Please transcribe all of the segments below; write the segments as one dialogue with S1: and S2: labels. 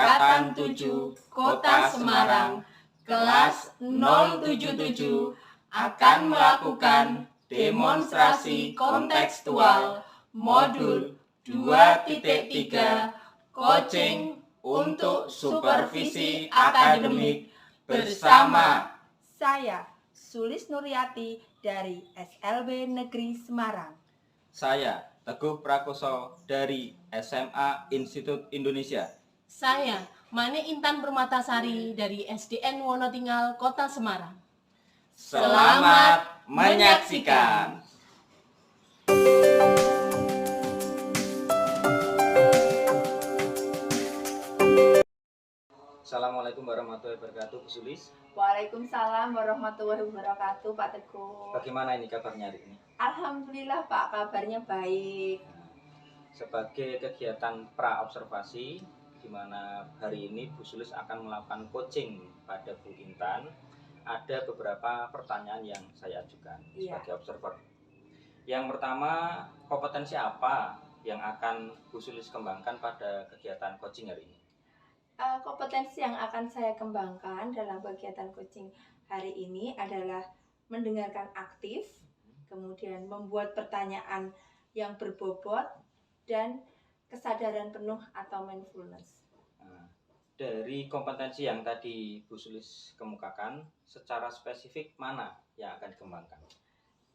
S1: Angkatan 7 Kota Semarang kelas 077 akan melakukan demonstrasi kontekstual modul 2.3 coaching untuk supervisi akademik bersama
S2: saya Sulis Nuryati dari SLB Negeri Semarang.
S1: Saya Teguh Prakoso dari SMA Institut Indonesia.
S3: Saya Mane Intan Permatasari dari SDN Wonotinggal Kota Semarang.
S1: Selamat menyaksikan. Assalamualaikum warahmatullahi wabarakatuh, Bu Sulis.
S2: Waalaikumsalam warahmatullahi wabarakatuh, Pak Teguh.
S1: Bagaimana ini kabarnya hari ini?
S2: Alhamdulillah Pak, kabarnya baik.
S1: Sebagai kegiatan pra-observasi, di mana hari ini Bu Sulis akan melakukan coaching pada Bu Intan, ada beberapa pertanyaan yang saya ajukan sebagai observer. Yang pertama, kompetensi apa yang akan Bu Sulis kembangkan pada kegiatan coaching hari ini?
S2: Kompetensi yang akan saya kembangkan dalam kegiatan coaching hari ini adalah mendengarkan aktif, kemudian membuat pertanyaan yang berbobot, dan kesadaran penuh atau mindfulness.
S1: Dari kompetensi yang tadi Bu Sulis kemukakan, secara spesifik mana yang akan dikembangkan?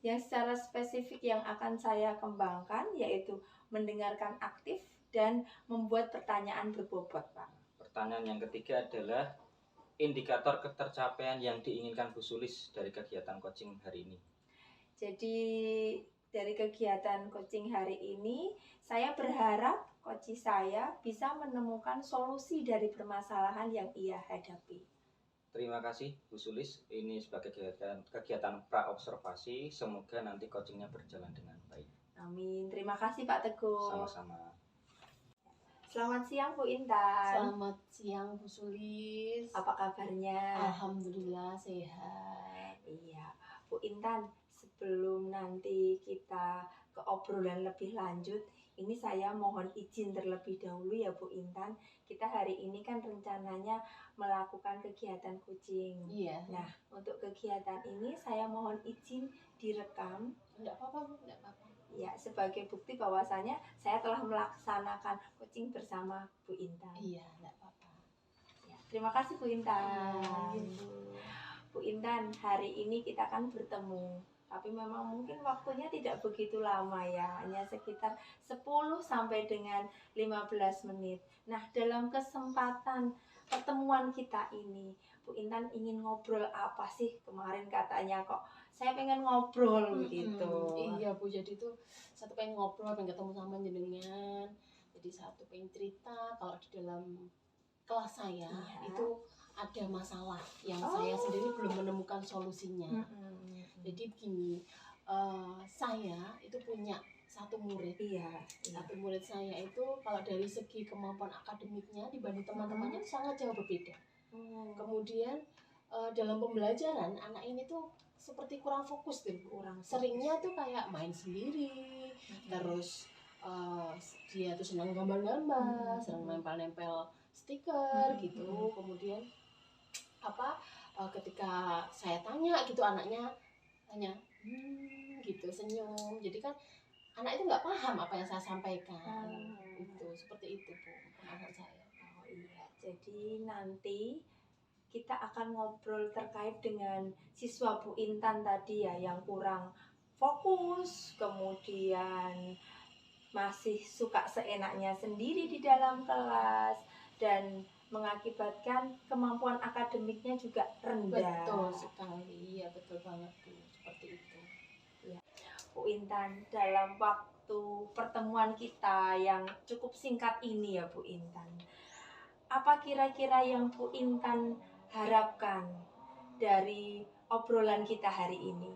S2: Yang secara spesifik yang akan saya kembangkan yaitu mendengarkan aktif dan membuat pertanyaan berbobot, Pak.
S1: Pertanyaan yang ketiga adalah indikator ketercapaian yang diinginkan Bu Sulis dari kegiatan coaching hari ini.
S2: Jadi dari kegiatan coaching hari ini, saya berharap coach saya bisa menemukan solusi dari permasalahan yang ia hadapi.
S1: Terima kasih Bu Sulis, ini sebagai kegiatan pra-observasi, semoga nanti coachingnya berjalan dengan baik.
S2: Amin, terima kasih Pak Teguh.
S1: Sama-sama.
S2: Selamat siang Bu Intan.
S3: Selamat siang Bu Sulis.
S2: Apa kabarnya?
S3: Alhamdulillah sehat.
S2: Iya, Bu Intan, sebelum nanti kita ke obrolan lebih lanjut, ini saya mohon izin terlebih dahulu ya Bu Intan. Kita hari ini kan rencananya melakukan kegiatan coaching.
S3: Iya.
S2: Nah, untuk kegiatan ini saya mohon izin direkam.
S3: Enggak apa-apa Bu, enggak apa-apa.
S2: Ya, sebagai bukti bahwasanya saya telah melaksanakan coaching bersama Bu Intan.
S3: Iya, enggak apa-apa.
S2: Ya, terima kasih Bu Intan. Bu Intan, hari ini kita kan bertemu, tapi memang mungkin waktunya tidak begitu lama ya, hanya sekitar 10 sampai dengan 15 menit. Nah, dalam kesempatan pertemuan kita ini, Bu Intan ingin ngobrol apa sih? Kemarin katanya kok saya pengen ngobrol begitu.
S3: Iya Bu, jadi tuh satu pengen ngobrol, pengen ketemu sama jenengan. Jadi satu pengen cerita kalau di dalam kelas saya itu ada masalah yang saya sendiri belum menemukan solusinya. Jadi begini, saya itu punya satu murid. Satu murid saya itu kalau dari segi kemampuan akademiknya dibanding teman-temannya sangat jauh berbeda. Kemudian dalam pembelajaran anak ini tuh seperti kurang fokus deh, seringnya tuh kayak main sendiri, terus dia tuh senang gambar-gambar, senang nempel-nempel stiker gitu. Kemudian ketika saya tanya gitu, anaknya tanya gitu, senyum. Jadi kan anak itu nggak paham apa yang saya sampaikan. Itu seperti itu Bu, pemahaman saya.
S2: Oh iya, jadi nanti kita akan ngobrol terkait dengan siswa Bu Intan tadi ya, yang kurang fokus, kemudian masih suka seenaknya sendiri di dalam kelas, dan mengakibatkan kemampuan akademiknya juga rendah.
S3: Betul sekali, ya betul banget Bu, seperti itu.
S2: Ya. Bu Intan, dalam waktu pertemuan kita yang cukup singkat ini ya Bu Intan, apa kira-kira yang Bu Intan harapkan dari obrolan kita hari ini?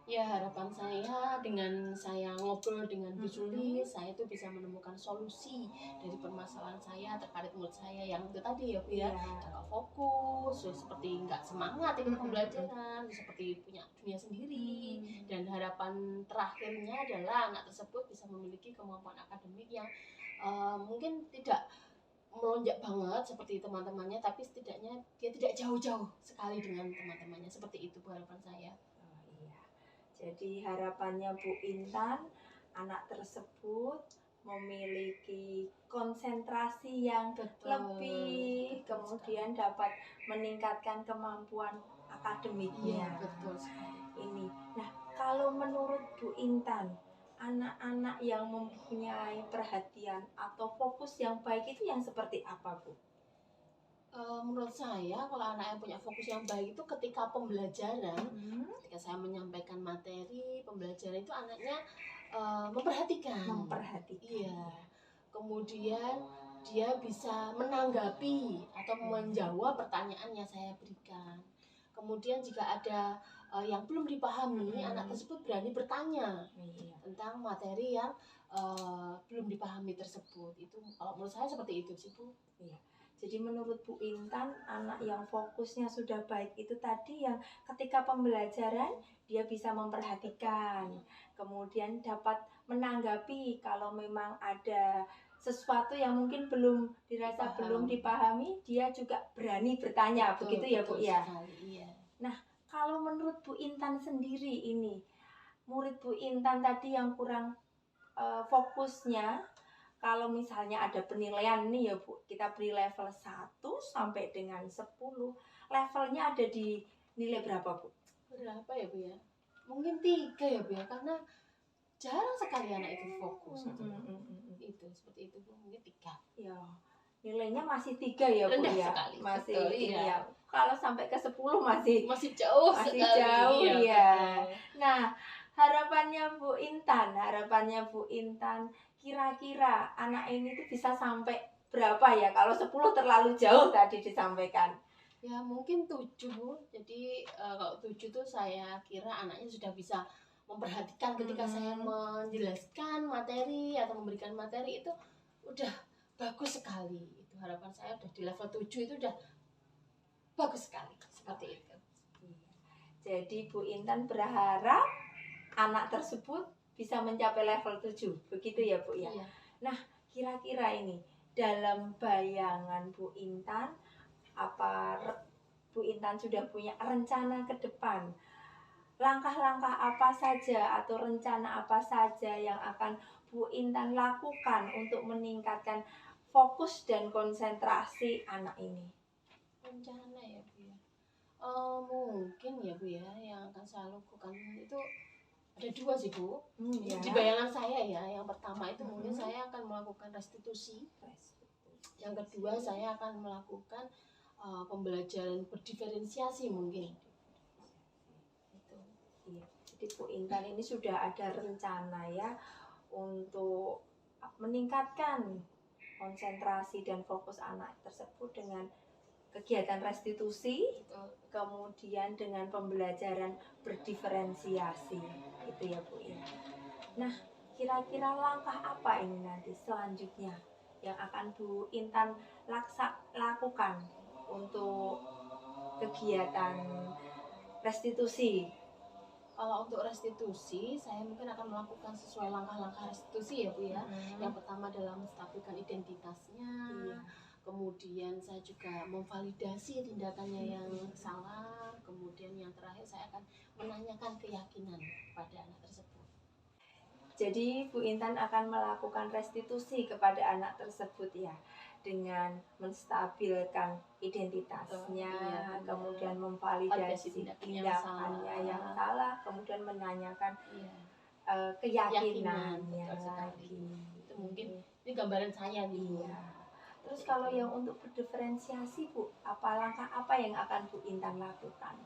S3: Ya, harapan saya dengan saya ngobrol dengan Bu Sulis, saya itu bisa menemukan solusi dari permasalahan saya terkait murid saya yang itu tadi ya Bu ya, nggak fokus, seperti nggak semangat ikut pembelajaran, seperti punya dunia sendiri. Dan harapan terakhirnya adalah anak tersebut bisa memiliki kemampuan akademik yang mungkin tidak melonjak banget seperti teman-temannya, tapi setidaknya dia tidak jauh-jauh sekali dengan teman-temannya. Seperti itu harapan saya.
S2: Oh, iya. Jadi harapannya Bu Intan, anak tersebut memiliki konsentrasi yang
S3: Betul,
S2: lebih,
S3: betul
S2: kemudian dapat meningkatkan kemampuan akademiknya.
S3: Iya, betul sekali.
S2: Ini. Nah, kalau menurut Bu Intan, anak-anak yang mempunyai perhatian atau fokus yang baik itu yang seperti apa, Bu?
S3: Menurut saya kalau anak yang punya fokus yang baik itu ketika pembelajaran, ketika saya menyampaikan materi pembelajaran itu anaknya memperhatikan. Iya. Kemudian dia bisa menanggapi atau menjawab pertanyaan yang saya berikan. Kemudian jika ada yang belum dipahami, anak tersebut berani bertanya tentang materi yang belum dipahami tersebut. Itu kalau menurut saya seperti itu sih, Bu.
S2: Iya. Jadi menurut Bu Intan, anak yang fokusnya sudah baik itu tadi yang ketika pembelajaran dia bisa memperhatikan, kemudian dapat menanggapi kalau memang ada sesuatu yang mungkin belum dirasa belum dipahami, dia juga berani bertanya, begitu ya Bu ya?
S3: Iya.
S2: Nah, kalau menurut Bu Intan sendiri ini, murid Bu Intan tadi yang kurang fokusnya, kalau misalnya ada penilaian nih ya Bu, kita beri level 1 sampai dengan 10, levelnya ada di nilai berapa Bu?
S3: Berapa ya Bu ya? Mungkin 3 ya Bu ya, karena jarang sekali anak itu fokus. Itu seperti itu Bu, mungkin 3.
S2: Ya, nilainya masih 3 ya Bu
S3: rendah
S2: ya?
S3: sekali.
S2: Masih
S3: Betul,
S2: ini
S3: iya.
S2: ya. Kalau sampai ke 10 masih
S3: jauh
S2: masih
S3: sekali.
S2: jauh
S3: Iya,
S2: ya.
S3: betul.
S2: Nah, harapannya Bu Intan, kira-kira anak ini tuh bisa sampai berapa ya? Kalau 10 terlalu jauh tadi disampaikan.
S3: Ya mungkin 7 Bu. Jadi kalau 7 tuh saya kira anaknya sudah bisa memperhatikan ketika saya menjelaskan materi atau memberikan materi itu udah bagus sekali. Itu harapan saya udah di level 7 itu udah bagus sekali. Seperti itu.
S2: Jadi Bu Intan berharap anak tersebut bisa mencapai level 7. Begitu ya Bu ya?
S3: Iya.
S2: Nah, kira-kira ini dalam bayangan Bu Intan, apa Bu Intan sudah punya rencana ke depan? Langkah-langkah apa saja atau rencana apa saja yang akan Bu Intan lakukan untuk meningkatkan fokus dan konsentrasi anak ini?
S3: Rencana ya Bu ya. Mungkin ya Bu ya, yang akan saya lakukan itu ada 2 sih Bu.
S2: Ya.
S3: Di bayangan saya ya, yang pertama itu mungkin saya akan melakukan restitusi. Yang kedua saya akan melakukan pembelajaran berdiferensiasi mungkin. Itu.
S2: Iya. Jadi Bu Intan ini sudah ada rencana ya untuk meningkatkan konsentrasi dan fokus anak tersebut dengan kegiatan restitusi, kemudian dengan pembelajaran berdiferensiasi, itu ya Bu ya. Nah, kira-kira langkah apa ini nanti selanjutnya yang akan Bu Intan lakukan untuk kegiatan restitusi?
S3: Kalau untuk restitusi, saya mungkin akan melakukan sesuai langkah-langkah restitusi ya Bu ya. Yang pertama adalah menstabilkan identitasnya. Iya. Kemudian saya juga memvalidasi tindakannya yang salah. Kemudian yang terakhir saya akan menanyakan keyakinan pada anak tersebut.
S2: Jadi Bu Intan akan melakukan restitusi kepada anak tersebut ya, dengan menstabilkan identitasnya, kemudian memvalidasi tindakannya yang salah, kemudian menanyakan keyakinannya lagi.
S3: Itu mungkin ini gambaran saya nih.
S2: Iya. Terus kalau yang untuk berdiferensiasi Bu, apa langkah apa yang akan Bu Intan lakukan?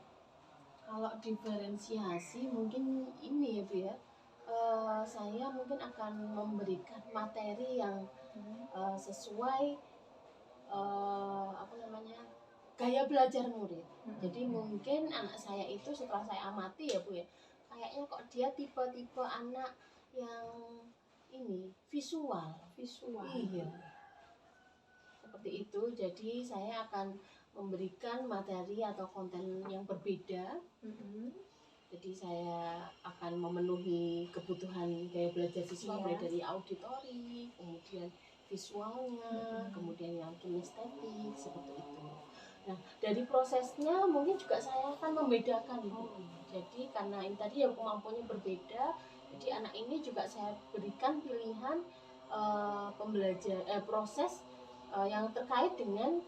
S3: Kalau diferensiasi mungkin ini ya Bu ya, saya mungkin akan memberikan materi yang sesuai gaya belajar murid. Jadi mungkin anak saya itu setelah saya amati ya Bu ya, kayaknya kok dia tipe-tipe anak yang ini visual. Iya. Seperti itu, jadi saya akan memberikan materi atau konten yang berbeda. Jadi saya akan memenuhi kebutuhan gaya belajar siswa mulai dari auditori, kemudian visualnya, kemudian yang kinestetik seperti itu. Nah, dari prosesnya mungkin juga saya akan membedakan Bu. Jadi karena ini tadi yang kemampuannya berbeda, jadi anak ini juga saya berikan pilihan proses yang terkait dengan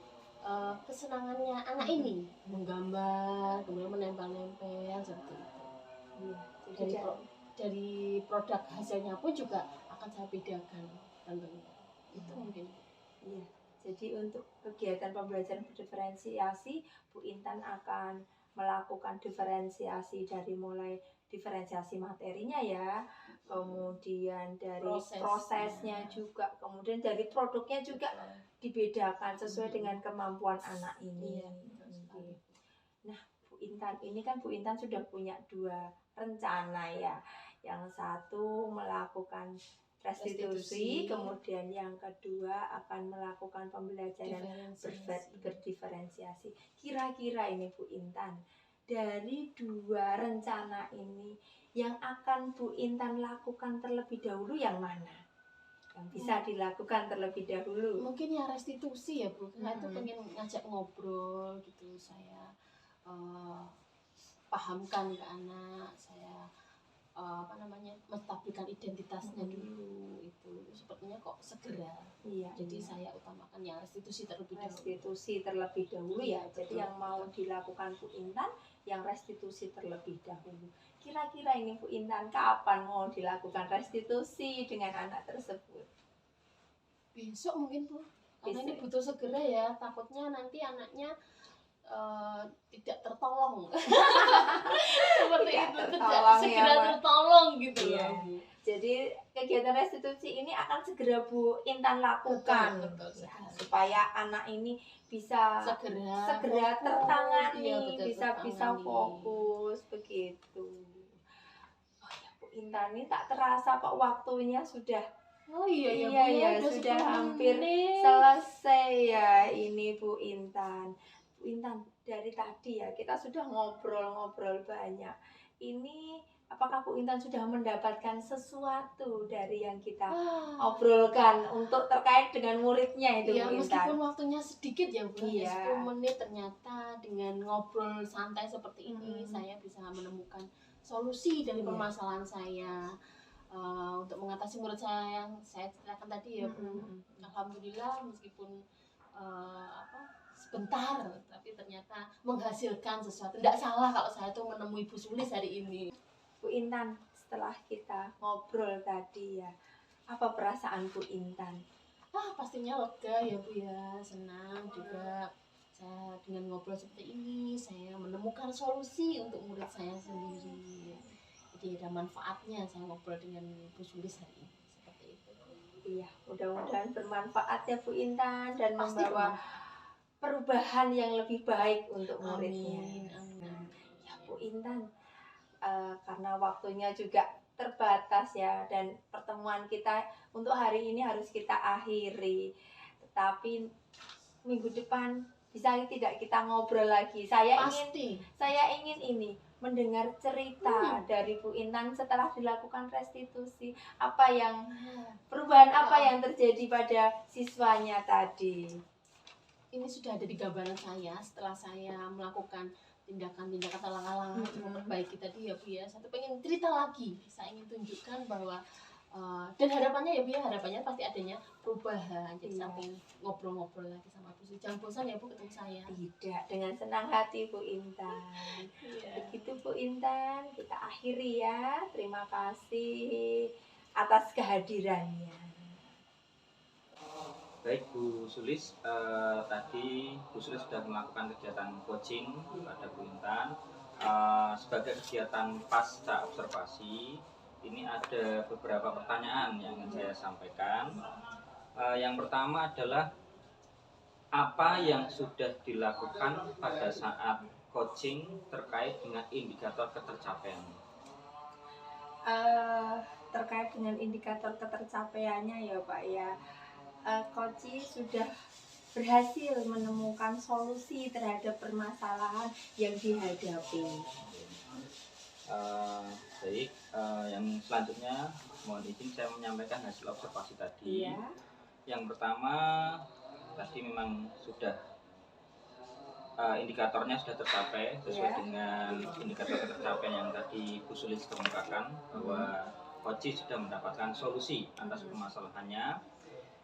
S3: kesenangannya anak ini, menggambar, kemudian menempel-nempel seperti itu.
S2: Jadi
S3: Dari produk hasilnya pun juga akan saya bedakan tentunya. Itu mungkin.
S2: iya. Jadi untuk kegiatan pembelajaran berdiferensiasi, Bu Intan akan melakukan diferensiasi dari mulai diferensiasi materinya ya, kemudian dari prosesnya juga, kemudian dari produknya juga dibedakan sesuai dengan kemampuan anak ini.
S3: Iya, betul sekali.
S2: Nah, Bu Intan, ini kan Bu Intan sudah punya 2 rencana ya. Yang satu melakukan restitusi, kemudian yang kedua akan melakukan pembelajaran berdiferensiasi. Kira-kira ini Bu Intan, dari 2 rencana ini yang akan Bu Intan lakukan terlebih dahulu yang mana? Yang bisa dilakukan terlebih dahulu?
S3: Mungkin ya restitusi ya Bu, saya tuh pengen ngajak ngobrol gitu, saya pahamkan ke anak, saya menstabilkan identitasnya dulu. Itu sepertinya kok segera.
S2: Iya.
S3: Jadi saya utamakan yang restitusi terlebih dahulu.
S2: Restitusi terlebih dahulu ya. Jadi
S3: Betul.
S2: yang mau dilakukan Bu Intan yang restitusi terlebih dahulu. Kira-kira ini Bu Intan kapan mau dilakukan restitusi dengan anak tersebut?
S3: Besok mungkin Bu, karena
S2: Besok.
S3: ini butuh segera ya, takutnya nanti anaknya tidak tertolong. Seperti
S2: Tidak
S3: itu,
S2: tertolong
S3: segera
S2: ya, Pak.
S3: tertolong gitu
S2: Iya.
S3: loh, Bu.
S2: Jadi kegiatan restitusi ini akan segera Bu Intan lakukan.
S3: Betul
S2: Ya,
S3: sekali.
S2: supaya anak ini bisa
S3: segera
S2: tertangani,
S3: iya, betul,
S2: bisa
S3: tertangani.
S2: fokus begitu. Oh ya Bu Intan, ini tak terasa kok waktunya sudah.
S3: Oh iya ya, Bu,
S2: Iya,
S3: udah
S2: sudah
S3: 10
S2: hampir
S3: menit.
S2: selesai ya ini Bu Intan. Bu Intan, dari tadi ya kita sudah ngobrol-ngobrol banyak. Ini apakah Bu Intan sudah mendapatkan sesuatu dari yang kita obrolkan untuk terkait dengan muridnya itu
S3: Ya,
S2: Bu Intan?
S3: meskipun waktunya sedikit ya Bu,
S2: Iya.
S3: ya 10 menit, ternyata dengan ngobrol santai seperti ini saya bisa menemukan solusi dari permasalahan saya. Untuk mengatasi murid saya yang saya ceritakan tadi ya Bu. Alhamdulillah meskipun sebentar, tapi ternyata menghasilkan sesuatu. Tidak salah kalau saya tuh menemui Bu Sulis hari ini.
S2: Bu Intan, setelah kita ngobrol tadi ya, apa perasaan Bu Intan?
S3: Pastinya lega ya Bu ya, senang juga. Saya dengan ngobrol seperti ini, saya menemukan solusi untuk murid saya sendiri. Jadi ada manfaatnya saya ngobrol dengan Bu Sulis hari ini, seperti itu.
S2: Iya, mudah-mudahan bermanfaat ya Bu Intan dan
S3: Pasti
S2: membawa perubahan yang lebih baik untuk muridnya.
S3: Amin.
S2: Ya Bu Intan, karena waktunya juga terbatas ya, dan pertemuan kita untuk hari ini harus kita akhiri. Tetapi minggu depan bisa tidak kita ngobrol lagi? Saya ingin ini mendengar cerita dari Bu Intan setelah dilakukan restitusi. Perubahan apa yang terjadi pada siswanya tadi?
S3: Ini sudah ada di gambaran saya setelah saya melakukan tindakan-tindakan langkah-langkah untuk memperbaiki tadi ya Bu ya. Saya pengen cerita lagi, saya ingin tunjukkan bahwa dan harapannya ya Bu ya, harapannya pasti adanya perubahan. Jadi saya pengen ngobrol-ngobrol lagi sama Bu Sulis. Jangan bosan ya Bu ketemu saya.
S2: Tidak, dengan senang hati Bu Intan. Begitu Bu Intan, kita akhiri ya. Terima kasih atas kehadirannya.
S1: Baik Bu Sulis, tadi Bu Sulis sudah melakukan kegiatan coaching pada Bu Intan. Sebagai kegiatan pasca observasi, ini ada beberapa pertanyaan yang ingin saya sampaikan. Yang pertama adalah apa yang sudah dilakukan pada saat coaching terkait dengan indikator ketercapaian?
S2: Terkait dengan indikator ketercapaiannya ya Pak ya, coaching sudah berhasil menemukan solusi terhadap permasalahan yang dihadapi.
S1: Baik, yang selanjutnya mohon izin saya menyampaikan hasil observasi tadi.
S2: Iya.
S1: Yang pertama tadi memang sudah indikatornya sudah tercapai sesuai dengan indikator tercapai yang tadi Bu Sulis kemukakan, bahwa Koci sudah mendapatkan solusi atas permasalahannya.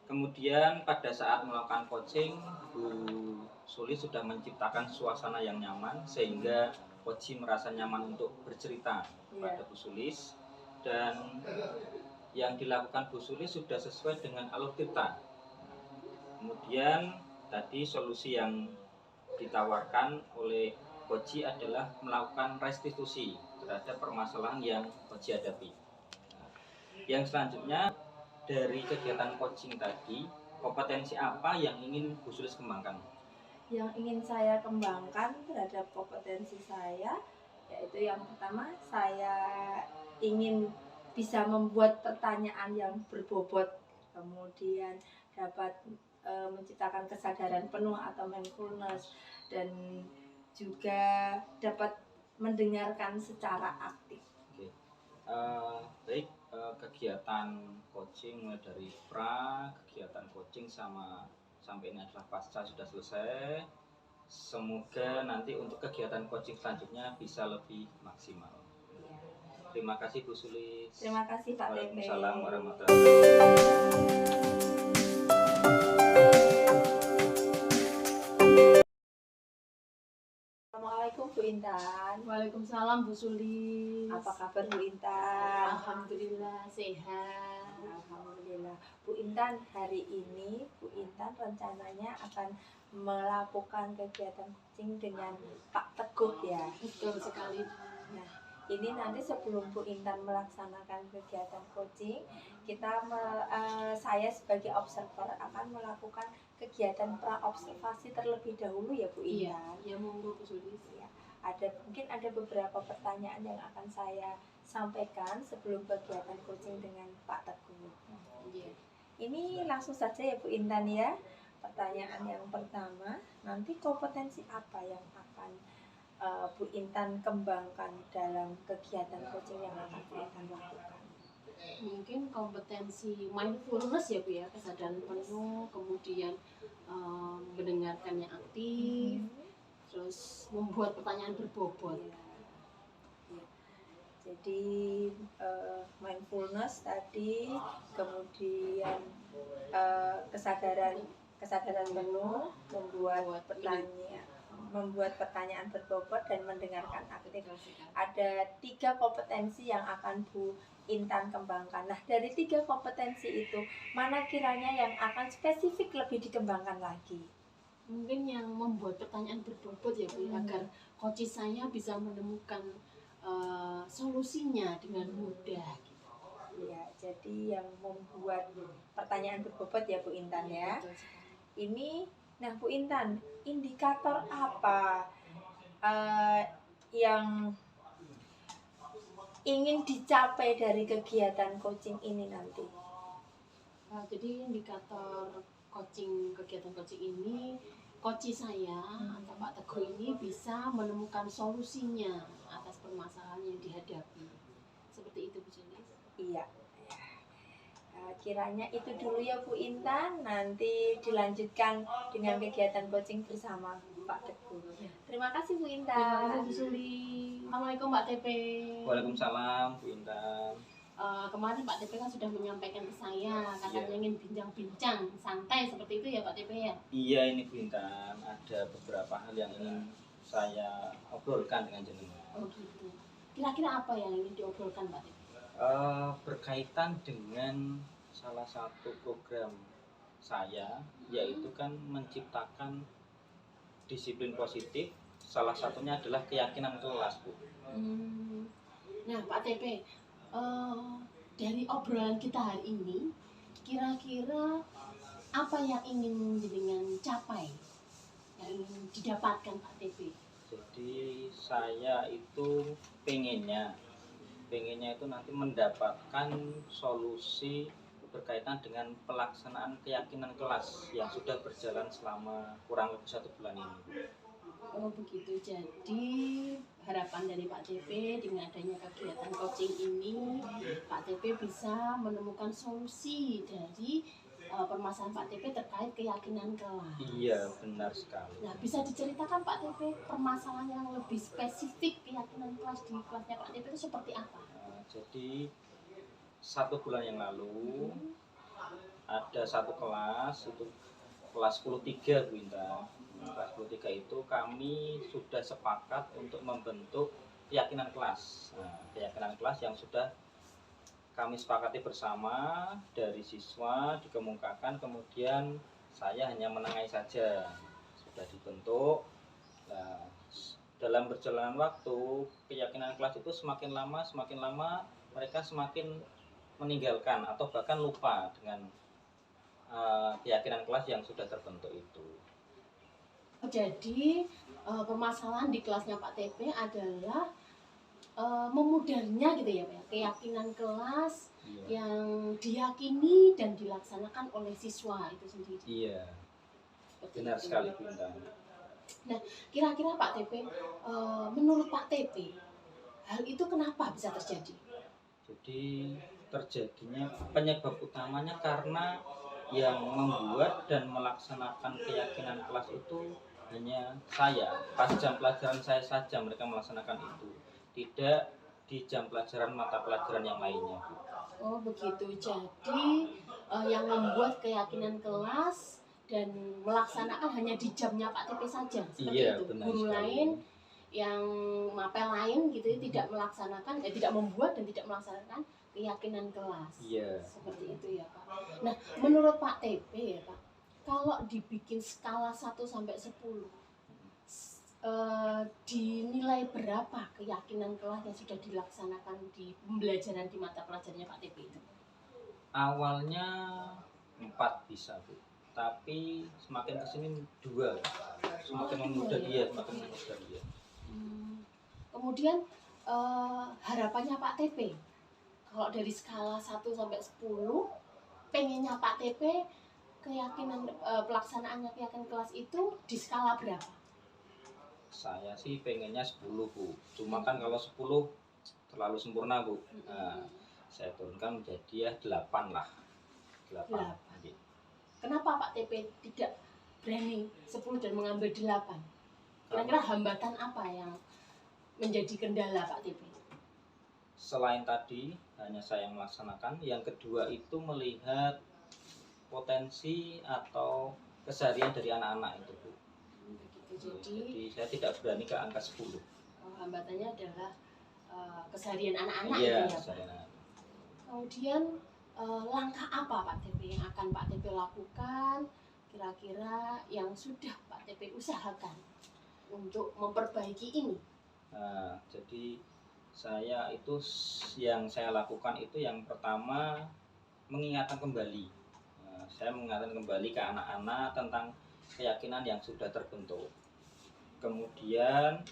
S1: Kemudian pada saat melakukan coaching, Bu Sulis sudah menciptakan suasana yang nyaman sehingga Koci merasa nyaman untuk bercerita pada Bu Sulis, dan yang dilakukan Bu Sulis sudah sesuai dengan alur tirta. Kemudian tadi solusi yang ditawarkan oleh Koci adalah melakukan restitusi terhadap permasalahan yang Koci hadapi. Yang selanjutnya, dari kegiatan coaching tadi, kompetensi apa yang ingin Bu Sulis kembangkan?
S2: Yang ingin saya kembangkan terhadap kompetensi saya, yaitu yang pertama, saya ingin bisa membuat pertanyaan yang berbobot, kemudian dapat menciptakan kesadaran penuh atau mindfulness, dan juga dapat mendengarkan secara aktif.
S1: Oke. Baik, kegiatan coaching mulai dari kegiatan coaching sampai ini adalah pasca sudah selesai. Semoga nanti untuk kegiatan coaching selanjutnya bisa lebih maksimal. Terima kasih Bu Sulis.
S2: Terima kasih Pak Tepe.
S1: Waalaikumsalam warahmatullahi wabarakatuh.
S2: Assalamualaikum Bu Intan.
S3: Waalaikumsalam Bu Sulis.
S2: Apa kabar Bu Intan?
S3: Alhamdulillah sehat.
S2: Alhamdulillah. Bu Intan, hari ini Bu Intan rencananya akan melakukan kegiatan coaching dengan Pak Teguh ya.
S3: Betul sekali.
S2: Nah, ini nanti sebelum Bu Intan melaksanakan kegiatan coaching, saya sebagai observer akan melakukan kegiatan pra-observasi terlebih dahulu ya Bu Intan.
S3: Iya, monggo Bu Sulis.
S2: Ya, mungkin ada beberapa pertanyaan yang akan saya sampaikan sebelum kegiatan coaching dengan Pak Teguh.
S3: Iya.
S2: Ini langsung saja ya Bu Intan ya. Pertanyaan yang pertama, nanti kompetensi apa yang akan Bu Intan kembangkan dalam kegiatan coaching yang akan Bu Intan lakukan?
S3: Mungkin kompetensi mindfulness ya Bu ya, kesadaran penuh, kemudian mendengarkan yang aktif, terus membuat pertanyaan berbobot.
S2: Ya. Jadi mindfulness tadi, kemudian kesadaran penuh, membuat pertanyaan berbobot dan mendengarkan aktif. Ada 3 kompetensi yang akan Bu Intan kembangkan. Nah, dari 3 kompetensi itu, mana kiranya yang akan spesifik lebih dikembangkan lagi?
S3: Mungkin yang membuat pertanyaan berbobot ya Bu, agar coach saya bisa menemukan solusinya dengan mudah.
S2: Ya, jadi yang membuat pertanyaan berbobot ya Bu Intan ya. Ini, nah Bu Intan, indikator apa yang ingin dicapai dari kegiatan coaching ini nanti?
S3: Jadi indikator kegiatan coaching ini, coach saya atau Pak Teguh ini bisa menemukan solusinya atas permasalahan yang dihadapi. Seperti itu Bu Sulis.
S2: Iya. Kiranya itu dulu ya Bu Intan, nanti dilanjutkan dengan kegiatan coaching bersama Pak Teguh. Terima kasih Bu Intan.
S3: Terima kasih Bu Sulis. Assalamualaikum Pak Tepe.
S1: Waalaikumsalam Bu Intan.
S3: Kemarin Pak Tepe kan sudah menyampaikan ke saya, katanya ingin bincang-bincang santai seperti itu ya Pak Tepe ya?
S1: Iya ini Bu Intan, ada beberapa hal yang ingin saya obrolkan dengan jenengan.
S3: Oh gitu. Kira-kira apa yang ingin diobrolkan Pak Tepe?
S1: Berkaitan dengan salah satu program saya, yaitu kan menciptakan disiplin positif. Salah satunya adalah keyakinan kelas Bu.
S3: Nah Pak Tepe, dari obrolan kita hari ini, kira-kira apa yang ingin jenengan capai, yang ingin didapatkan Pak Tepe?
S1: Jadi saya itu pengennya itu nanti mendapatkan solusi berkaitan dengan pelaksanaan keyakinan kelas yang sudah berjalan selama kurang lebih 1 bulan ini.
S3: Oh begitu, jadi harapan dari Pak TP dengan adanya kegiatan coaching ini, Pak TP bisa menemukan solusi dari permasalahan Pak TP terkait keyakinan kelas.
S1: Iya, benar sekali.
S3: Nah, bisa diceritakan Pak TP permasalahan yang lebih spesifik keyakinan kelas di kelasnya Pak TP itu seperti apa?
S1: Jadi 1 bulan yang lalu ada satu kelas, itu kelas 10-3 Bu Intan. Kelas 10-3 itu kami sudah sepakat untuk membentuk keyakinan kelas. Nah, keyakinan kelas yang sudah kami sepakati bersama dari siswa dikemukakan, kemudian saya hanya menengahi saja. Sudah dibentuk. Nah, dalam berjalan waktu, keyakinan kelas itu semakin lama mereka semakin meninggalkan atau bahkan lupa dengan keyakinan kelas yang sudah terbentuk itu.
S3: Jadi permasalahan di kelasnya Pak TP adalah memudarnya gitu ya Pak, keyakinan kelas yang diyakini dan dilaksanakan oleh siswa itu sendiri.
S1: Iya, benar sekali Bu Intan.
S3: Nah, kira-kira Pak TP, menurut Pak TP, hal itu kenapa bisa terjadi?
S1: Jadi terjadinya penyebab utamanya karena yang membuat dan melaksanakan keyakinan kelas itu hanya saya. Pas jam pelajaran saya saja mereka melaksanakan itu, tidak di jam pelajaran mata pelajaran yang lainnya, Bu.
S3: Oh begitu, jadi yang membuat keyakinan kelas dan melaksanakan hanya di jamnya Pak TP saja, seperti
S1: Iya,
S3: itu.
S1: benar
S3: Guru
S1: sekali.
S3: lain yang mapel lain gitu ya, tidak melaksanakan, tidak membuat dan tidak melaksanakan keyakinan kelas.
S1: Iya.
S3: Seperti itu ya Pak. Nah, menurut Pak TP ya Pak, kalau dibikin skala 1 sampai 10, dinilai berapa keyakinan kelas yang sudah dilaksanakan di pembelajaran di mata pelajarannya Pak TP itu?
S1: Awalnya 4 bisa, Bu. Tapi semakin kesini 2. Semakin memudah dia, semakin memudah dia.
S3: Kemudian harapannya Pak TP, kalau dari skala 1 sampai 10, pengennya Pak TP keyakinan pelaksanaannya keyakinan kelas itu di skala berapa?
S1: Saya sih pengennya 10, Bu. Cuma kan kalau 10 terlalu sempurna, Bu. Nah, saya turunkan menjadi ya 8 lah. 8. Gitu.
S3: Kenapa Pak TP tidak berani 10 dan mengambil 8? Kira-kira hambatan apa yang menjadi kendala Pak TP?
S1: Selain tadi hanya saya yang melaksanakan, yang kedua itu melihat potensi atau keseharian dari anak-anak itu, Bu. Jadi saya tidak berani ke angka 10.
S3: Hambatannya adalah keseharian anak-anak
S1: Iya,
S3: itu ya Pak. Kemudian langkah apa Pak TP yang akan Pak TP lakukan kira-kira yang sudah Pak TP usahakan untuk memperbaiki ini?
S1: Nah, jadi saya itu yang saya lakukan itu yang pertama mengingatkan kembali. Nah, saya mengingatkan kembali ke anak-anak tentang keyakinan yang sudah terbentuk. Kemudian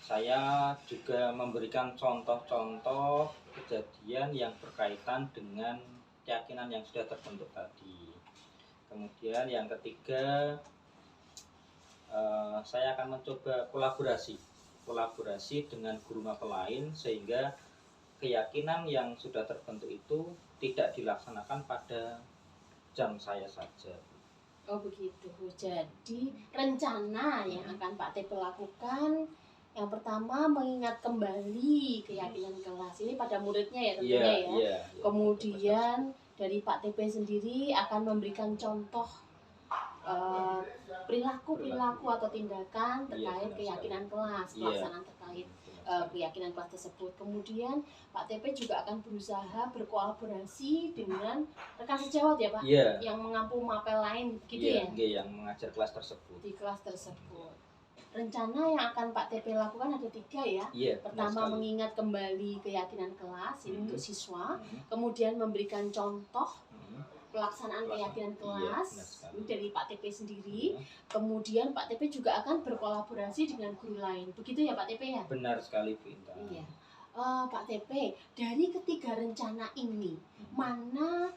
S1: saya juga memberikan contoh-contoh kejadian yang berkaitan dengan keyakinan yang sudah terbentuk tadi. Kemudian yang ketiga, saya akan mencoba kolaborasi dengan guru mapel lain sehingga keyakinan yang sudah terbentuk itu tidak dilaksanakan pada jam saya saja.
S3: Oh begitu. Jadi rencana yang akan Pak TP lakukan yang pertama mengingat kembali keyakinan kelas ini pada muridnya ya tentunya ya. Kemudian dari Pak TP sendiri akan memberikan contoh perilaku atau tindakan terkait keyakinan kelas, pelaksanaan terkait keyakinan kelas tersebut. Kemudian Pak TP juga akan berusaha berkolaborasi dengan rekan sejawat ya Pak, yang mengampu mapel lain gitu ya?
S1: Yang mengajar kelas tersebut.
S3: Di kelas tersebut. Rencana yang akan Pak TP lakukan ada 3 ya. Pertama mengingat kembali keyakinan kelas ini untuk siswa, kemudian memberikan contoh pelaksanaan keyakinan kelas ini dari Pak TP sendiri. Kemudian Pak TP juga akan berkolaborasi dengan guru lain. Begitu ya Pak TP ya?
S1: Benar sekali Bu Intan.
S3: Iya. Pak TP, dari ketiga rencana ini, mana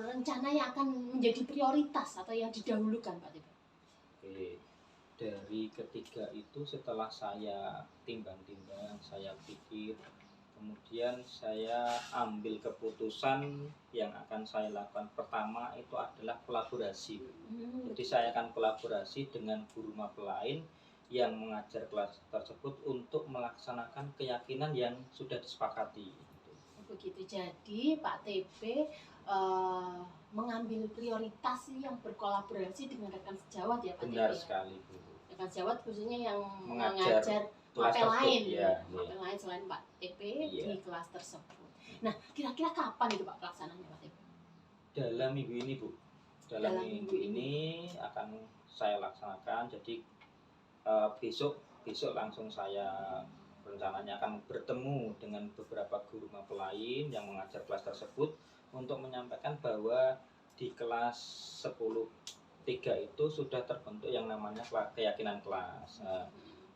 S3: rencana yang akan menjadi prioritas atau yang didahulukan Pak TP?
S1: Oke. Dari ketiga itu setelah saya timbang-timbang, saya pikir Kemudian saya ambil keputusan yang akan saya lakukan pertama itu adalah kolaborasi. Jadi saya akan kolaborasi dengan guru mapel lain yang mengajar kelas tersebut untuk melaksanakan keyakinan yang sudah disepakati.
S3: Begitu. Jadi Pak TP mengambil prioritas yang berkolaborasi dengan rekan sejawat ya Pak
S1: Benar
S3: TP.
S1: sekali Bu.
S3: Rekan sejawat khususnya yang
S1: Mengajar
S3: mengajar
S1: kelas
S3: mapel
S1: tersebut,
S3: lain,
S1: ya,
S3: mapel lain selain Pak TP
S1: Iya.
S3: di kelas tersebut. Nah, kira-kira kapan itu Pak pelaksanaannya Pak TP?
S1: Dalam minggu ini Bu. Dalam minggu ini akan saya laksanakan. Jadi besok langsung saya rencananya akan bertemu dengan beberapa guru mapel lain yang mengajar kelas tersebut untuk menyampaikan bahwa di kelas 10-3 itu sudah terbentuk yang namanya keyakinan kelas.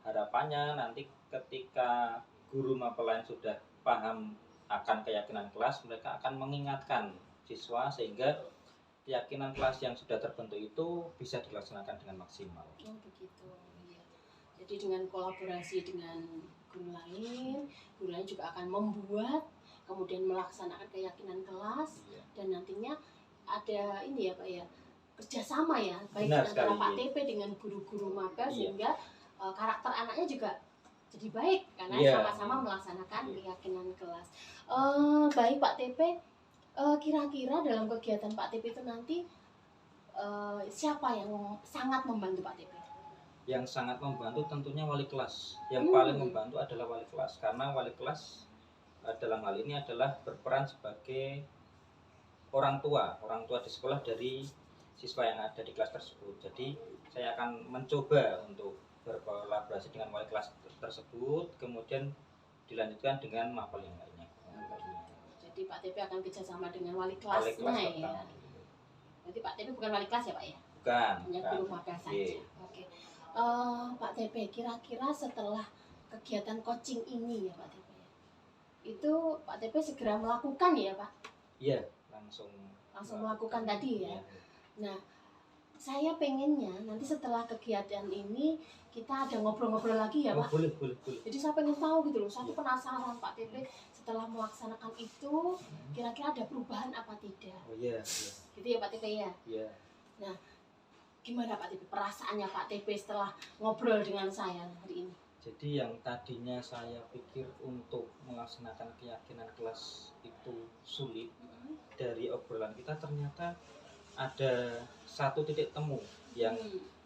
S1: Harapannya nanti ketika guru mapel lain sudah paham akan keyakinan kelas, mereka akan mengingatkan siswa sehingga keyakinan kelas yang sudah terbentuk itu bisa dilaksanakan dengan maksimal.
S3: Oh begitu, ya. Jadi dengan kolaborasi dengan guru lain juga akan membuat kemudian melaksanakan keyakinan kelas,
S1: Iya.
S3: dan nantinya ada ini ya Pak ya, kerjasama ya baik
S1: Benar
S3: antara
S1: sekali,
S3: Pak
S1: iya.
S3: TP dengan guru-guru mapel
S1: Iya.
S3: sehingga karakter anaknya juga jadi baik karena
S1: Iya.
S3: sama-sama melaksanakan
S1: Iya.
S3: keyakinan kelas. Baik Pak TP, kira-kira dalam kegiatan Pak TP itu nanti siapa yang sangat membantu Pak TP?
S1: Yang sangat membantu tentunya wali kelas. Yang paling membantu adalah wali kelas, karena wali kelas dalam hal ini adalah berperan sebagai orang tua di sekolah dari siswa yang ada di kelas tersebut. Jadi saya akan mencoba untuk berkolaborasi dengan wali kelas tersebut, kemudian dilanjutkan dengan mapel yang lainnya.
S3: Jadi Pak TP akan kerjasama dengan wali
S1: Wali
S3: kelasnya
S1: kelas
S3: ya.
S1: pertama.
S3: Jadi Pak TP bukan wali kelas ya Pak ya?
S1: Bukan.
S3: Hanya guru mapel saja.
S1: Iya.
S3: Oke. Pak TP, kira-kira setelah kegiatan coaching ini ya Pak TP, itu Pak TP segera melakukan ya Pak?
S1: Iya, langsung
S3: melakukan tadi ya.
S1: Iya.
S3: Nah, saya pengennya nanti setelah kegiatan ini kita ada ngobrol-ngobrol lagi ya
S1: Oh,
S3: Pak.
S1: boleh.
S3: Jadi saya pengen tahu gitu loh, saya tuh
S1: Iya.
S3: penasaran Pak TP setelah melaksanakan itu kira-kira ada perubahan apa tidak?
S1: Oh iya.
S3: Gitu ya Pak TP ya.
S1: Iya.
S3: Nah, gimana Pak TP perasaannya Pak TP setelah ngobrol dengan saya hari ini?
S1: Jadi yang tadinya saya pikir untuk melaksanakan keyakinan kelas itu sulit, dari obrolan kita ternyata ada satu titik temu yang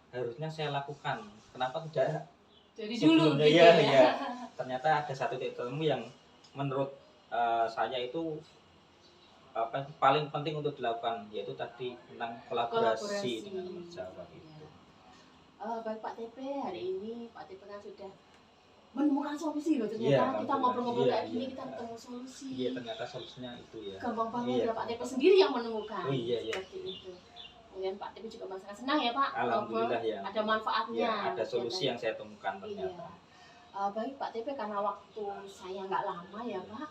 S1: harusnya saya lakukan. Kenapa tidak
S3: Dari dulu gitu
S1: sebelumnya?
S3: ya.
S1: Ternyata ada satu titik temu yang menurut saya itu paling penting untuk dilakukan, yaitu tadi tentang kolaborasi dengan teman sejawat itu.
S3: Baik Pak TP, hari ini Pak TP kan sudah menemukan solusi loh. Ternyata
S1: Iya,
S3: kita ngobrol-ngobrol kayak gini
S1: iya.
S3: kita ketemu solusi.
S1: Iya, ternyata solusinya itu ya.
S3: Gampang banget
S1: Iya.
S3: ya Pak TP sendiri yang menemukan.
S1: Oh iya.
S3: Seperti itu. Kemudian Pak TP juga merasakan senang ya Pak.
S1: Alhamdulillah ya.
S3: Ada manfaatnya.
S1: Ya, ada solusi yang saya temukan ternyata.
S3: Iya. Baik Pak TP, karena waktu saya nggak lama ya Pak.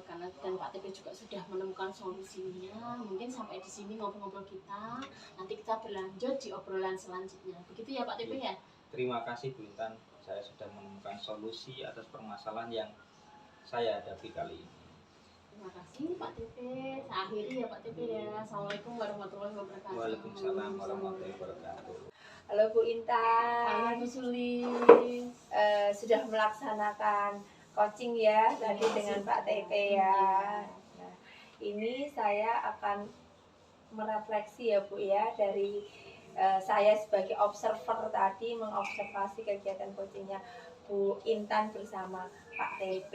S3: Karena dan Pak TP juga sudah menemukan solusinya, mungkin sampai di sini ngobrol-ngobrol kita. Nanti kita berlanjut di obrolan selanjutnya. Begitu ya Pak TP ya.
S1: Terima kasih Bu Intan, saya sudah menemukan solusi atas permasalahan yang saya hadapi kali ini.
S3: Terima kasih Pak TP. Saya akhiri ya Pak TP ya. Assalamualaikum warahmatullahi wabarakatuh.
S1: Waalaikumsalam warahmatullahi wabarakatuh.
S2: Halo Bu Intan.
S3: Halo Bu Sulis.
S2: Sudah melaksanakan coaching ya tadi dengan Pak TP ya. Nah, ini saya akan merefleksi ya Bu ya, dari saya sebagai observer tadi mengobservasi kegiatan coachingnya Bu Intan bersama Pak TP.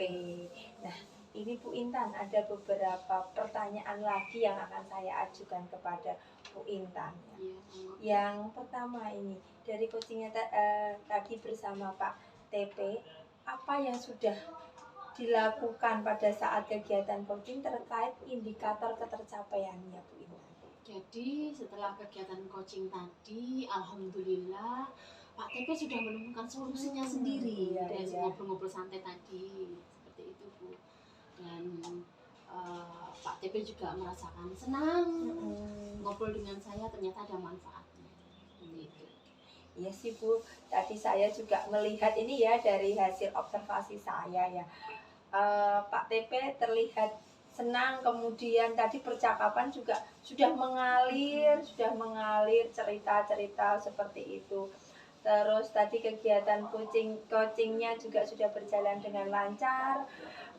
S2: Nah, ini Bu Intan ada beberapa pertanyaan lagi yang akan saya ajukan kepada Bu Intan. Ya. Yang pertama ini dari coachingnya tadi bersama Pak TP, apa yang sudah dilakukan pada saat kegiatan coaching terkait indikator ketercapaiannya Bu Intan?
S3: Jadi setelah kegiatan coaching tadi, alhamdulillah Pak TP sudah menemukan solusinya sendiri.
S2: Iya,
S3: Dari
S2: iya.
S3: ngobrol-ngobrol santai tadi, seperti itu Bu. Dan Pak TP juga merasakan senang ngobrol dengan saya, ternyata ada manfaatnya. Gitu.
S2: Iya sih Bu, tadi saya juga melihat ini ya dari hasil observasi saya ya. Pak TP terlihat senang, kemudian tadi percakapan juga sudah mengalir cerita-cerita seperti itu. Terus tadi kegiatan coachingnya juga sudah berjalan dengan lancar.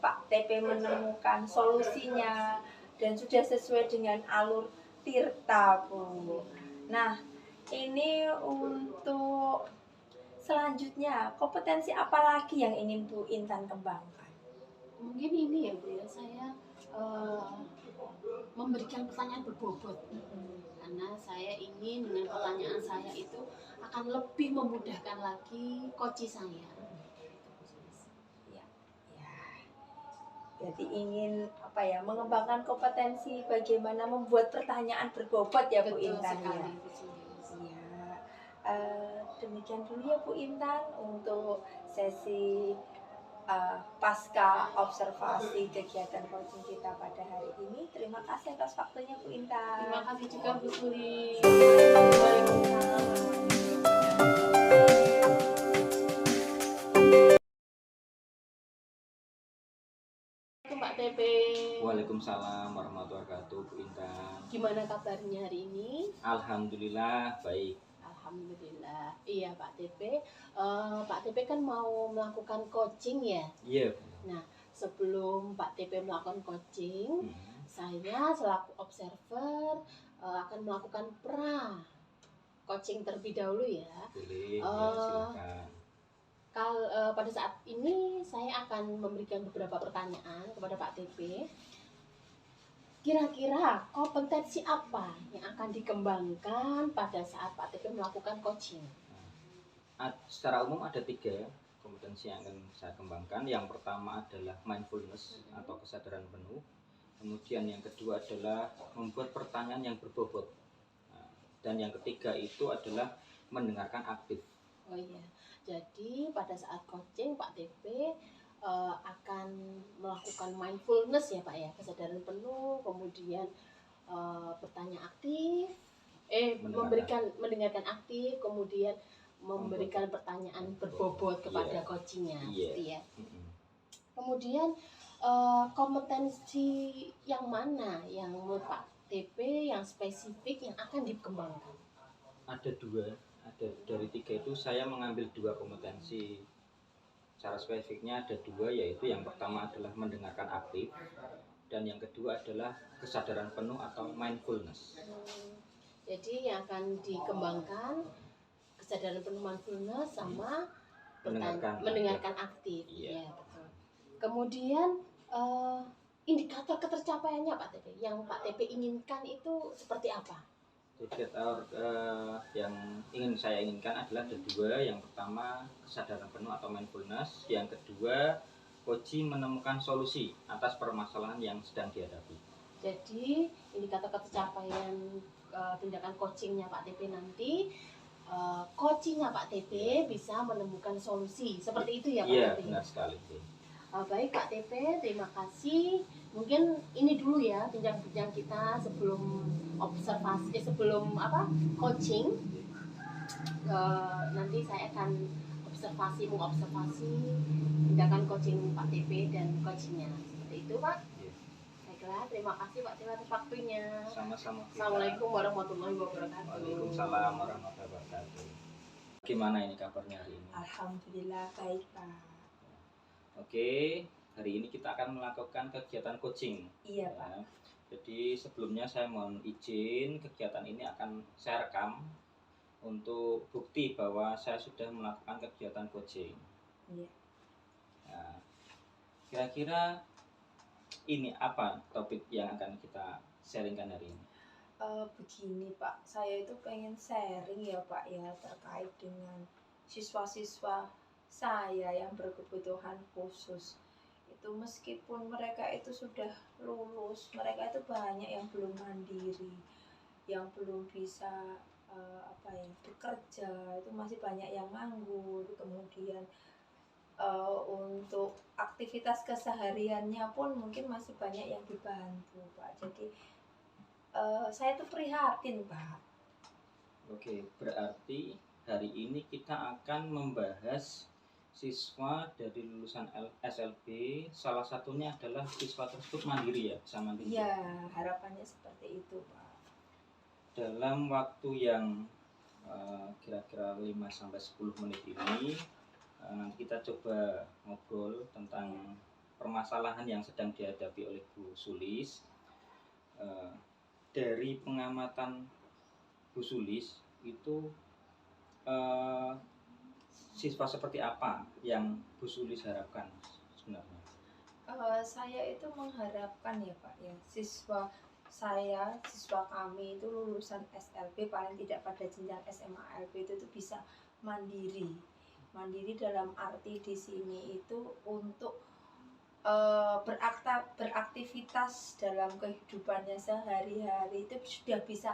S2: Pak TP menemukan solusinya dan sudah sesuai dengan alur Tirta, Bu. Nah, ini untuk selanjutnya kompetensi apa lagi yang ingin Bu Intan kembangkan?
S3: Mungkin ini ya Bu ya, saya memberikan pertanyaan berbobot, karena saya ingin dengan pertanyaan saya itu akan lebih memudahkan lagi coach saya.
S2: Ya, ya. Jadi ingin mengembangkan kompetensi bagaimana membuat pertanyaan berbobot ya Bu
S3: Betul
S2: Intan
S3: sekali,
S2: ya.
S3: betul.
S2: Iya. Demikian dulu ya Bu Intan untuk sesi pasca observasi kegiatan coaching kita pada hari ini. Terima kasih atas waktunya Bu Intan.
S3: Terima kasih juga Bu Suli. Pak TP.
S1: Waalaikumsalam warahmatullahi wabarakatuh, Bu Intan.
S3: Gimana kabarnya hari ini?
S1: Alhamdulillah baik.
S3: Alhamdulillah. Iya Pak TP. Pak TP kan mau melakukan coaching ya.
S1: Iya.
S3: Nah, sebelum Pak TP melakukan coaching, saya selaku observer akan melakukan coaching terlebih dahulu ya.
S1: Boleh, ya, silakan.
S3: Pada saat ini saya akan memberikan beberapa pertanyaan kepada Pak TP. Kira-kira kompetensi apa yang akan dikembangkan pada saat Pak TP melakukan coaching?
S1: Secara umum ada 3 kompetensi yang akan saya kembangkan. Yang pertama adalah mindfulness atau kesadaran penuh. Kemudian yang kedua adalah membuat pertanyaan yang berbobot. Dan yang ketiga itu adalah mendengarkan aktif.
S3: Oh iya, jadi pada saat coaching Pak TP akan melakukan mindfulness ya Pak ya, kesadaran penuh, kemudian bertanya aktif, mendengarkan aktif, kemudian memberikan pertanyaan berbobot kepada coachingnya, gitu ya. Kemudian kompetensi yang mana yang menurut Pak TP yang spesifik yang akan dikembangkan?
S1: Ada 2. Dari 3 itu saya mengambil 2 kompetensi. Cara spesifiknya ada 2, yaitu yang pertama adalah mendengarkan aktif dan yang kedua adalah kesadaran penuh atau mindfulness.
S3: Jadi yang akan dikembangkan kesadaran penuh mindfulness sama mendengarkan aktif.
S1: Iya.
S3: Ya, betul. Kemudian indikator ketercapaiannya Pak TP yang Pak TP inginkan itu seperti apa?
S1: Indikator yang saya inginkan adalah ada 2. Yang pertama kesadaran penuh atau mindfulness. Yang kedua coaching menemukan solusi atas permasalahan yang sedang dihadapi.
S3: Jadi indikator ketercapaian tindakan coachingnya Pak TP nanti, coachingnya Pak TP bisa menemukan solusi. Seperti itu ya Pak TP?
S1: Iya, benar sekali.
S3: Baik Pak TP, terima kasih. Mungkin ini dulu ya bincang-bincang kita sebelum observasi, sebelum coaching. Nanti saya akan mengobservasi tindakan coaching Pak TP dan coachingnya. Seperti itu Pak. Baiklah, terima kasih Pak TP atas waktunya.
S1: Sama-sama.
S3: Assalamualaikum warahmatullahi wabarakatuh.
S1: Waalaikumsalam warahmatullahi wabarakatuh. Gimana ini kabarnya hari ini?
S2: Alhamdulillah baik Pak.
S1: Oke, hari ini kita akan melakukan kegiatan coaching.
S2: Iya Pak.
S1: Jadi sebelumnya saya mohon izin, kegiatan ini akan saya rekam untuk bukti bahwa saya sudah melakukan kegiatan coaching.
S2: Iya.
S1: Nah, kira-kira ini apa topik yang akan kita sharingkan hari ini?
S2: Begini Pak, saya itu pengen sharing ya Pak ya terkait dengan siswa-siswa saya yang berkebutuhan khusus. Itu meskipun mereka itu sudah lulus, mereka itu banyak yang belum mandiri, yang belum bisa bekerja, itu masih banyak yang nganggur. Kemudian untuk aktivitas kesehariannya pun mungkin masih banyak yang dibantu Pak. Jadi saya tuh prihatin Pak.
S1: Oke, berarti hari ini kita akan membahas siswa dari lulusan SLB salah satunya adalah siswa tersebut mandiri ya, bisa mandiri.
S2: Iya, harapannya seperti itu Pak.
S1: Dalam waktu yang kira-kira 5-10 menit ini nanti kita coba ngobrol tentang permasalahan yang sedang dihadapi oleh Bu Sulis. Dari pengamatan Bu Sulis itu siswa seperti apa yang Bu Sulis harapkan sebenarnya?
S2: Saya itu mengharapkan ya Pak ya, siswa kami itu lulusan SLB paling tidak pada jenjang SMA LB itu bisa mandiri. Mandiri dalam arti di sini itu untuk beraktivitas dalam kehidupannya sehari-hari itu sudah bisa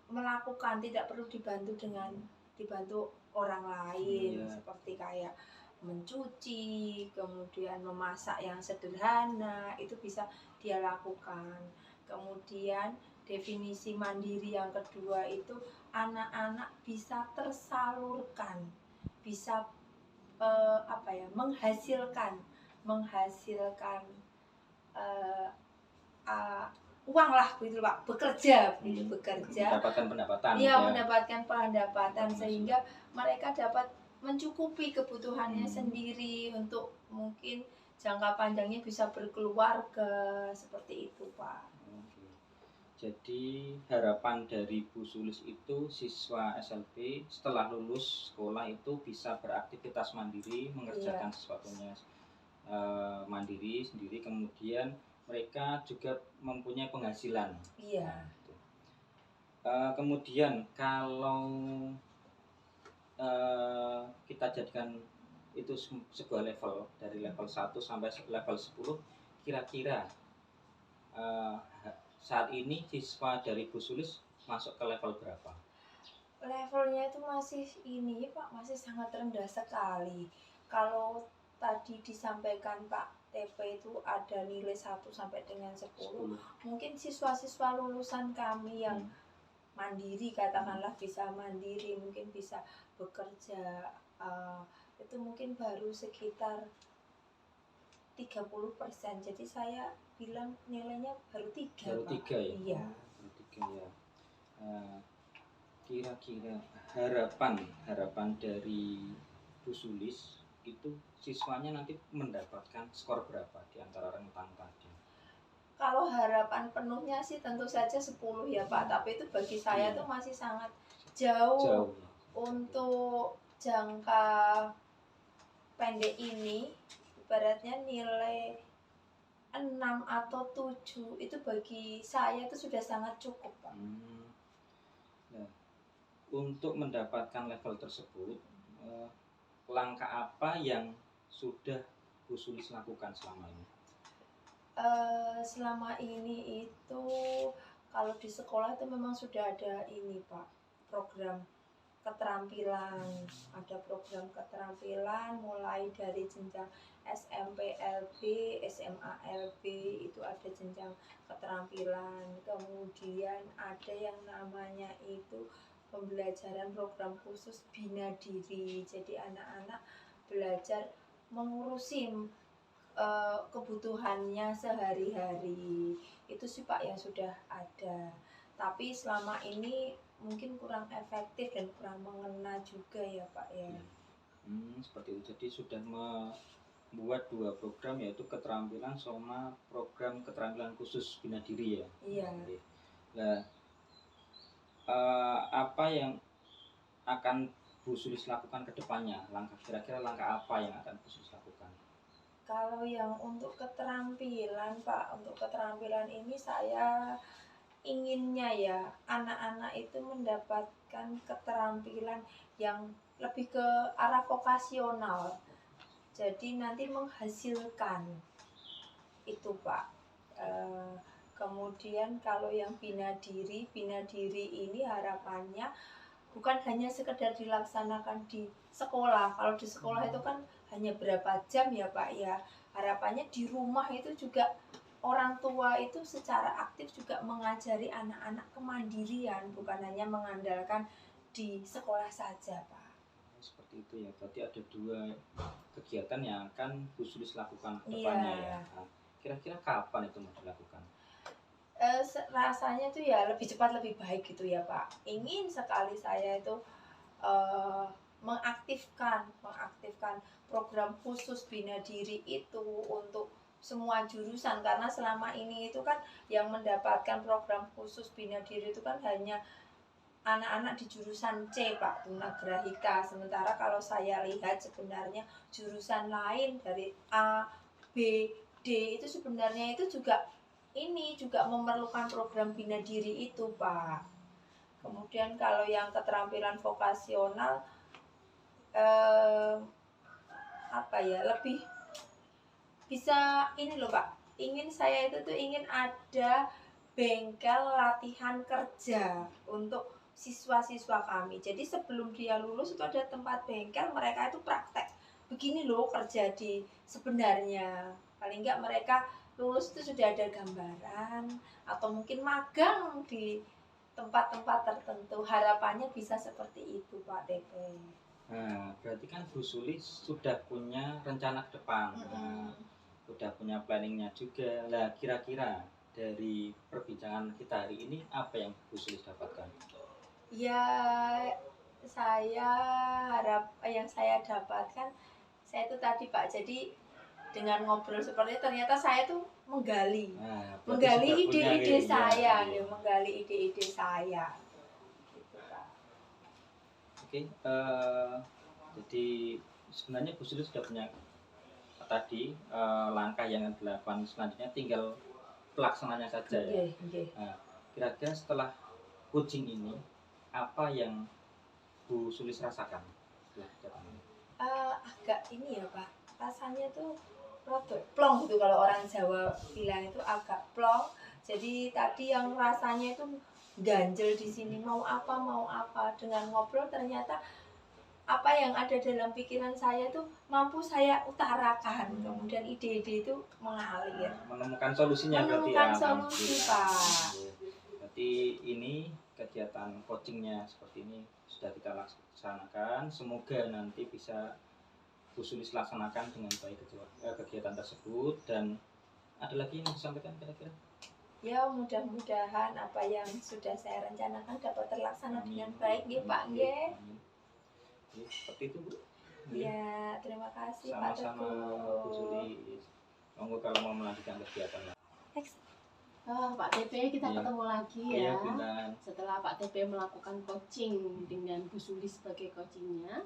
S2: melakukan, tidak perlu dibantu orang lain, seperti kayak mencuci, kemudian memasak yang sederhana itu bisa dia lakukan. Kemudian definisi mandiri yang kedua itu anak-anak bisa tersalurkan, bisa menghasilkan uang lah gitu Pak, bekerja
S1: mendapatkan pendapatan.
S2: Iya, mendapatkan pendapatan sehingga mereka dapat mencukupi kebutuhannya sendiri untuk mungkin jangka panjangnya bisa berkeluarga, seperti itu Pak.
S1: Jadi harapan dari Bu Sulis itu siswa SLB setelah lulus sekolah itu bisa beraktivitas mandiri, mengerjakan sesuatunya mandiri sendiri, kemudian mereka juga mempunyai penghasilan.
S2: Iya.
S1: Kemudian kalau kita jadikan itu sebuah level dari level 1 sampai level 10, kira-kira saat ini siswa dari Bu Sulis masuk ke level berapa?
S2: Levelnya itu masih ini Pak, masih sangat rendah sekali. Kalau tadi disampaikan Pak TP itu ada nilai 1 sampai dengan 10. Mungkin siswa-siswa lulusan kami yang mandiri, katakanlah bisa mandiri, mungkin bisa bekerja, itu mungkin baru sekitar 30%. Jadi saya bilang nilainya baru 3.
S1: Baru 3 ya?
S2: Iya.
S1: Baru 3 ya. Kira-kira harapan dari Bu Sulis itu siswanya nanti mendapatkan skor berapa di antara rentang tadi?
S2: Kalau harapan penuhnya sih tentu saja 10 ya Pak, tapi itu bagi saya tuh masih sangat jauh. Untuk jangka pendek ini ibaratnya nilai 6 atau 7 itu bagi saya itu sudah sangat cukup Pak.
S1: Nah, untuk mendapatkan level tersebut langkah apa yang sudah Bu Sulis lakukan selama ini?
S2: Selama ini itu kalau di sekolah itu memang sudah ada ini Pak, program keterampilan. Ada program keterampilan mulai dari jenjang SMP LB, SMA LB itu ada jenjang keterampilan. Kemudian ada yang namanya itu pembelajaran program khusus bina diri. Jadi anak-anak belajar mengurusi kebutuhannya sehari-hari. Itu sih Pak yang sudah ada. Tapi selama ini mungkin kurang efektif dan kurang mengena juga ya Pak ya.
S1: Seperti itu. Jadi sudah membuat 2 program, yaitu keterampilan sama program keterampilan khusus bina diri ya.
S2: Iya.
S1: Nah, apa yang akan Bu Sulis lakukan ke depannya? Kira-kira langkah apa yang akan Bu Sulis lakukan?
S2: Kalau yang untuk keterampilan Pak, untuk keterampilan ini saya inginnya ya anak-anak itu mendapatkan keterampilan yang lebih ke arah vokasional. Jadi nanti menghasilkan itu Pak. Kemudian kalau yang bina diri ini harapannya bukan hanya sekedar dilaksanakan di sekolah. Kalau di sekolah itu kan hanya berapa jam ya Pak ya. Harapannya di rumah itu juga orang tua itu secara aktif juga mengajari anak-anak kemandirian, bukan hanya mengandalkan di sekolah saja Pak.
S1: Seperti itu ya. Berarti ada 2 kegiatan yang akan Bu Sulis lakukan ke depannya ya. Nah, kira-kira kapan itu mau dilakukan?
S2: Rasanya tuh ya lebih cepat lebih baik gitu ya Pak. Ingin sekali saya itu eh, mengaktifkan program khusus bina diri itu untuk semua jurusan, karena selama ini itu kan yang mendapatkan program khusus bina diri itu kan hanya anak-anak di jurusan C Pak, Tunagrahika. Sementara kalau saya lihat sebenarnya jurusan lain dari A, B, D itu sebenarnya itu juga memerlukan program bina diri itu Pak. Kemudian kalau yang keterampilan vokasional lebih bisa ini loh Pak. Saya itu tuh ingin ada bengkel latihan kerja untuk siswa-siswa kami. Jadi sebelum dia lulus itu ada tempat bengkel, mereka itu praktek. Begini loh kerja di sebenarnya. Paling enggak mereka lulus itu sudah ada gambaran, atau mungkin magang di tempat-tempat tertentu. Harapannya bisa seperti itu Pak TP.
S1: Nah, berarti kan Bu Sulis sudah punya rencana ke depan. Nah, sudah punya planningnya juga. Nah, kira-kira dari perbincangan kita hari ini apa yang Bu Sulis dapatkan?
S2: Ya, yang saya dapatkan, saya itu tadi Pak, jadi dengan ngobrol seperti itu ternyata saya tuh menggali ide-ide saya, menggali ide-ide saya. Gitu, Pak.
S1: Oke, jadi sebenarnya Bu Sulis sudah punya tadi langkah yang dilakukan selanjutnya, tinggal pelaksananya saja ya. Nah, kira-kira setelah coaching ini apa yang Bu Sulis rasakan?
S2: Agak ini ya Pak, rasanya tuh rada plong gitu, kalau orang Jawa bilang itu agak plong. Jadi tadi yang rasanya itu ganjel di sini, mau apa dengan ngobrol ternyata apa yang ada dalam pikiran saya itu mampu saya utarakan. Kemudian ide-ide itu mengalir,
S1: menemukan solusinya.
S2: menemukan solusi Pak.
S1: Berarti ini kegiatan coachingnya seperti ini sudah kita laksanakan. Semoga nanti bisa Bu Sulis laksanakan dengan baik kegiatan tersebut. Dan ada lagi yang disampaikan kira-kira?
S2: Ya, mudah-mudahan apa yang sudah saya rencanakan dapat terlaksana dengan baik ya Pak nggih.
S1: Seperti itu Bu.
S2: Ya, terima kasih
S1: Sama-sama
S2: Pak
S1: Bu Sulis. Monggo kalau mau melanjutkan kegiatan.
S3: Pak TP, kita ketemu lagi ya.
S1: Iya,
S3: setelah Pak TP melakukan coaching dengan Bu Sulis sebagai coachingnya.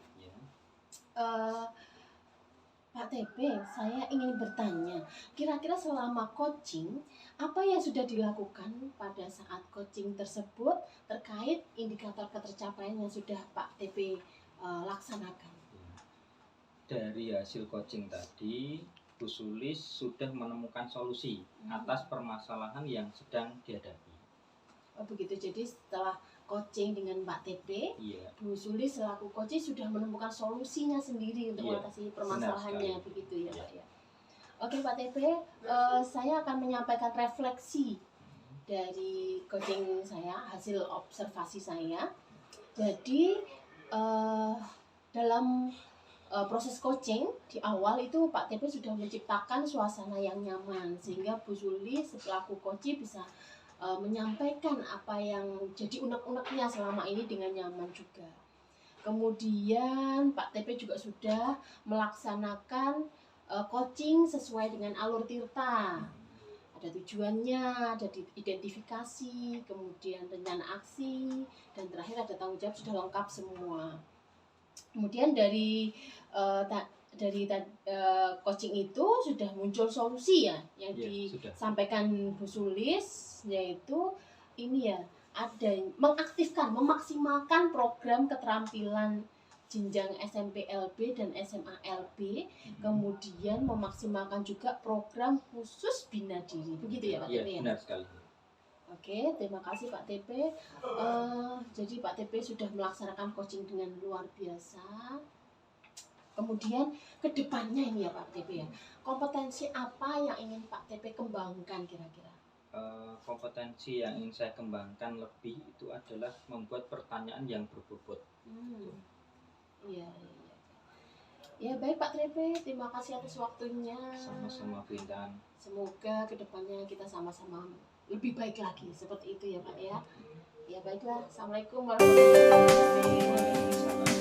S3: Pak TP, saya ingin bertanya, kira-kira selama coaching, apa yang sudah dilakukan pada saat coaching tersebut terkait indikator ketercapaian yang sudah Pak TP laksanakan?
S1: Dari hasil coaching tadi, Bu Sulis sudah menemukan solusi atas permasalahan yang sedang dihadapi.
S3: Oh begitu, jadi setelah coaching dengan Pak TP, Bu Sulis selaku coach sudah menemukan solusinya sendiri untuk mengatasi permasalahannya, begitu ya Pak ya. Oke Pak TP, saya akan menyampaikan refleksi dari coaching saya, hasil observasi saya. Jadi dalam proses coaching di awal itu Pak TP sudah menciptakan suasana yang nyaman sehingga Bu Sulis selaku coach bisa menyampaikan apa yang jadi unek-uneknya selama ini dengan nyaman juga. Kemudian Pak TP juga sudah melaksanakan coaching sesuai dengan alur tirta. Ada tujuannya, ada identifikasi, kemudian rencana aksi, dan terakhir ada tanggung jawab, sudah lengkap semua. Kemudian dari coaching itu sudah muncul solusi ya yang disampaikan Bu Sulis, yaitu ini ya, ada mengaktifkan, memaksimalkan program keterampilan jenjang SMP-LB dan SMA-LB, kemudian memaksimalkan juga program khusus bina diri, begitu ya Pak TP ya?
S1: Benar sekali.
S3: Oke, terima kasih Pak TP. Jadi Pak TP sudah melaksanakan coaching dengan luar biasa. Kemudian kedepannya ini ya Pak TP ya, kompetensi apa yang ingin Pak TP kembangkan kira-kira?
S1: Kompetensi yang ingin saya kembangkan lebih itu adalah membuat pertanyaan yang berbobot.
S3: Iya, iya. Ya baik Pak Trepe, terima kasih atas waktunya.
S1: Sama-sama Bu Intan.
S3: Semoga kedepannya kita sama-sama lebih baik lagi seperti itu ya Pak ya. Ya baiklah, assalamualaikum warahmatullahi wabarakatuh.
S1: Waalaikumsalam.